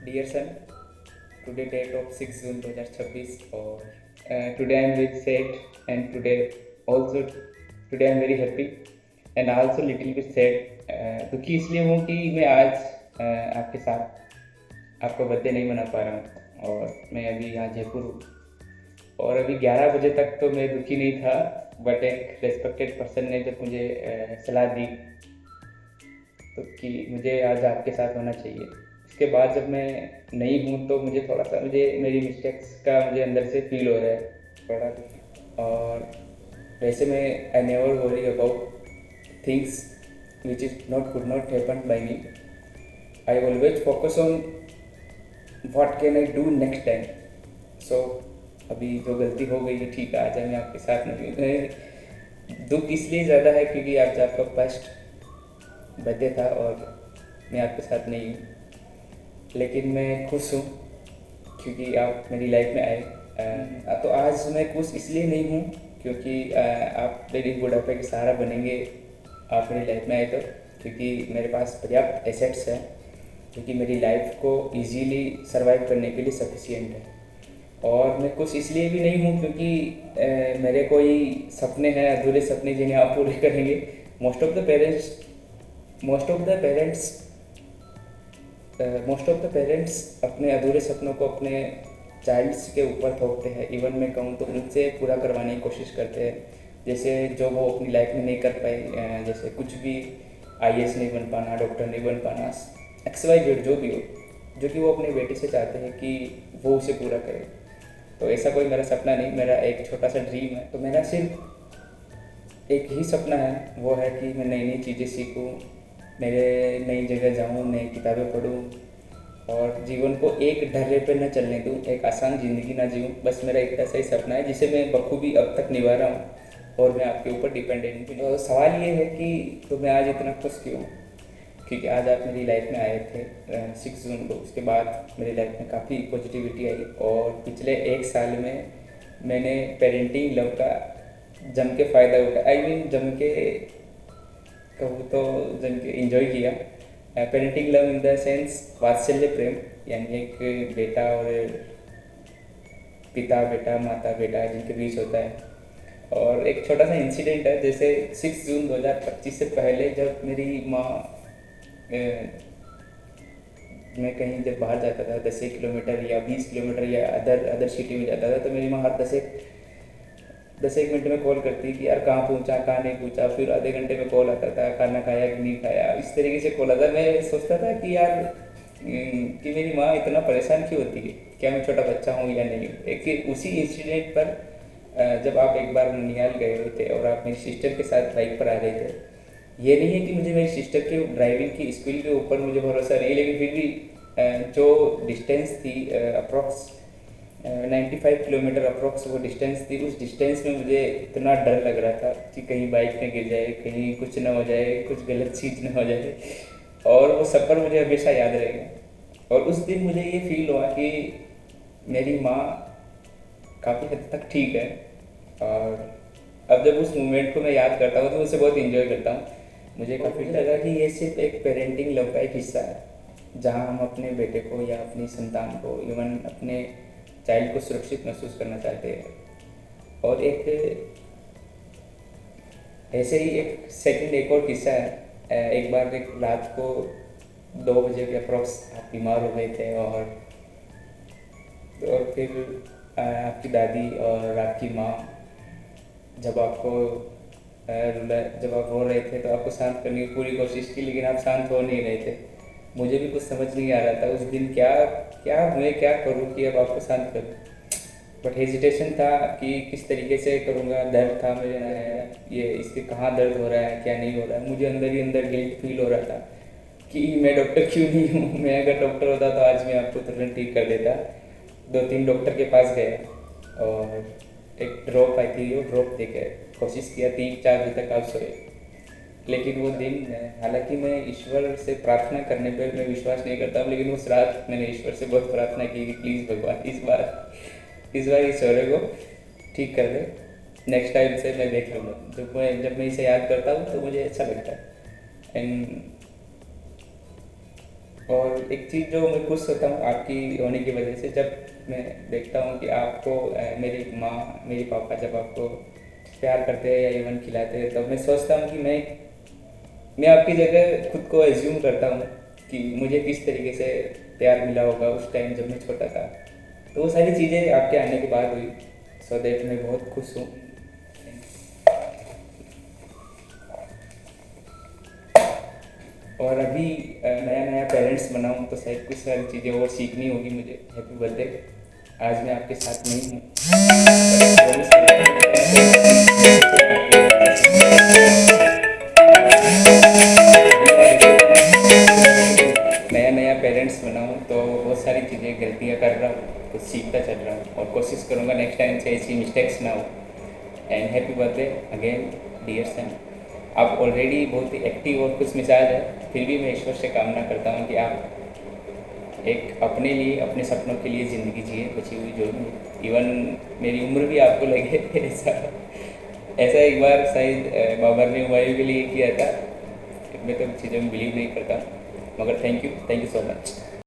Dear son, today date of 6 June 2026 और today I am very sad and today I am very happy and also little bit sad. दुखी इसलिए हूँ कि मैं आज आपके साथ आपका बर्थडे नहीं मना पा रहा हूँ और मैं अभी यहाँ जयपुर हूँ और अभी 11 बजे तक तो मैं दुखी नहीं था, बट एक रेस्पेक्टेड पर्सन ने जब मुझे सलाह दी तो कि मुझे आज आपके साथ होना चाहिए। उसके बाद जब मैं नहीं हूँ तो मुझे मेरी मिस्टेक्स का मुझे अंदर से फील हो रहा है थोड़ा। और वैसे मैं I never worry about things which is not could not happen by me. I always focus on what can I do next time. So अभी जो गलती हो गई है ठीक है, आज मैं आपके साथ नहीं हूँ। दुख इसलिए ज़्यादा है क्योंकि आज आपका फर्स्ट बर्थडे था और मैं आपके साथ नहीं हूँ, लेकिन मैं खुश हूँ क्योंकि आप मेरी लाइफ में आए। तो आज मैं खुश इसलिए नहीं हूँ क्योंकि आप मेरी बुढ़ापे के सहारा बनेंगे, आप मेरी लाइफ में आए तो, क्योंकि मेरे पास पर्याप्त एसेट्स हैं जो कि मेरी लाइफ को इजीली सरवाइव करने के लिए सफिशिएंट है। और मैं खुश इसलिए भी नहीं हूँ क्योंकि मेरे कोई सपने हैं, अधूरे सपने जिन्हें आप पूरे करेंगे। Most of the parents most of the parents most of the parents अपने अधूरे सपनों को अपने चाइल्ड्स के ऊपर थोपते हैं। इवन मैं कहूँ तो उनसे पूरा करवाने की कोशिश करते हैं, जैसे जो वो अपनी लाइफ में नहीं कर पाए, जैसे कुछ भी आईएएस नहीं बन पाना, डॉक्टर नहीं बन पाना, XYZ जो भी हो, जो कि वो अपने बेटे से चाहते हैं कि वो उसे पूरा करे। तो ऐसा कोई मेरा सपना नहीं, मेरा एक छोटा सा ड्रीम है। तो मेरा सिर्फ एक ही सपना है, वो है कि मैं नई नई चीज़ें सीखूँ, मेरे नई जगह जाऊँ, नई किताबें पढूँ और जीवन को एक ढर्रे पे न चलने दूँ, एक आसान ज़िंदगी ना जीऊँ। बस मेरा इतना सा ही सपना है जिसे मैं बखूबी अब तक निभा रहा हूँ और मैं आपके ऊपर डिपेंडेंट भी नहीं। तो सवाल ये है कि तो मैं आज इतना खुश क्यों हूँ? क्योंकि आज आप मेरी लाइफ में आए थे 6 जून को। उसके बाद मेरी लाइफ में काफ़ी पॉजिटिविटी आई और पिछले एक साल में मैंने पेरेंटिंग लव का जम के फ़ायदा उठाया। आई मीन जम के कहूँ तो जम के इंजॉय किया। Parenting love in the sense वात्सल्य प्रेम, यानी एक बेटा और पिता बेटा, माता बेटा जिनके बीच होता है। और एक छोटा सा इंसिडेंट है, जैसे 6 जून 2025 से पहले जब मेरी माँ मैं कहीं जब बाहर जाता था 10 किलोमीटर या 20 किलोमीटर या अदर सिटी में जाता था, तो मेरी माँ हर 10 एक मिनट में कॉल करती कि यार कहाँ पहुँचा, कहाँ नहीं पहुँचा। फिर आधे घंटे में कॉल आता था, खाना खाया कि नहीं खाया, इस तरीके से कॉल आता। मैं सोचता था कि यार कि मेरी माँ इतना परेशान क्यों होती है, क्या मैं छोटा बच्चा हूँ या नहीं हूँ। एक उसी इंसिडेंट पर जब आप एक बार ननिहाल गए हुए थे और आप मेरी सिस्टर के साथ बाइक पर आ रहे थे, ये नहीं है कि मुझे मेरी सिस्टर के ड्राइविंग की स्किल के ऊपर मुझे भरोसा नहीं, लेकिन फिर भी जो डिस्टेंस थी अप्रॉक्स 95 किलोमीटर अप्रॉक्स वो डिस्टेंस थी, उस डिस्टेंस में मुझे इतना डर लग रहा था कि कहीं बाइक में गिर जाए, कहीं कुछ ना हो जाए, कुछ गलत चीज़ ना हो जाए। और वो सफ़र मुझे हमेशा याद रहेगा। और उस दिन मुझे ये फील हुआ कि मेरी माँ काफ़ी हद तक ठीक है। और अब जब उस मोमेंट को मैं याद करता हूँ तो उसे बहुत इंजॉय करता हूँ। मुझे काफ़ी लगा कि ये सिर्फ एक पेरेंटिंग लव का एक हिस्सा है, जहाँ हम अपने बेटे को या अपनी संतान को, इवन अपने चाइल्ड को सुरक्षित महसूस करना चाहते हैं। और एक ऐसे ही एक और किस्सा है। एक बार एक रात को 2 बजे के अप्रॉक्स आप बीमार हो गए थे और फिर आपकी दादी और आपकी माँ जब आप रो रहे थे तो आपको शांत करने की पूरी कोशिश की, लेकिन आप शांत हो नहीं रहे थे। मुझे भी कुछ समझ नहीं आ रहा था उस दिन मैं क्या करूँ कि अब आपको शांत करूँ। बट हेजिटेशन था कि किस तरीके से करूँगा, दर्द था मुझे, ये इसके कहाँ दर्द हो रहा है क्या नहीं हो रहा है। मुझे अंदर ही अंदर गिल्ट फील हो रहा था कि मैं डॉक्टर क्यों नहीं हूँ। मैं अगर डॉक्टर होता तो आज मैं आपको तुरंत ठीक कर देता। 2-3 डॉक्टर के पास गया और एक ड्रॉप आई थी, वो ड्रॉप देकर कोशिश किया, 3-4 बजे तक आप सोए। लेकिन वो दिन, हालांकि मैं ईश्वर से प्रार्थना करने पर मैं विश्वास नहीं करता, लेकिन उस रात मैंने ईश्वर से बहुत प्रार्थना की कि प्लीज़ भगवान इस बार इस शौर्य को ठीक कर दे, नेक्स्ट टाइम से मैं देख लूँगा। जब मैं इसे याद करता हूँ तो मुझे अच्छा लगता है। एंड और एक चीज़ जो मैं खुश होता हूँ आपकी होने की वजह से, जब मैं देखता हूँ कि आपको मेरी माँ मेरी पापा जब आपको प्यार करते हैं या इवन खिलाते हैं, तब मैं सोचता हूँ कि मैं आपकी जगह खुद को एज्यूम करता हूँ कि मुझे किस तरीके से प्यार मिला होगा उस टाइम जब मैं छोटा था। तो वो सारी चीज़ें आपके आने के बाद हुई। सो दैट मैं बहुत खुश हूँ। और अभी नया नया पेरेंट्स बना हूँ, तो शायद कुछ सारी चीज़ें और सीखनी होगी मुझे। Happy birthday. आज मैं आपके साथ नहीं हूँ, प्रॉमिस करता हूँ नया नया पेरेंट्स बना हूँ, तो बहुत सारी चीज़ें गलतियाँ कर रहा हूँ, कुछ सीखता चल रहा हूँ और कोशिश करूँगा नेक्स्ट टाइम से ऐसी मिस्टेक्स ना हो। And happy birthday again dear son. आप ऑलरेडी बहुत ही एक्टिव और खुश मिजाज है, फिर भी मैं ईश्वर से कामना करता हूँ कि आप एक अपने लिए, अपने सपनों के लिए ज़िंदगी जिए, बची हुई जो भी। इवन मेरी उम्र भी आपको लगे ऐसा ऐसा एक बार शायद बाबर ने हुमायूं के लिए किया था। मैं तो चीज़ों में बिलीव नहीं करता, मगर थैंक यू सो मच।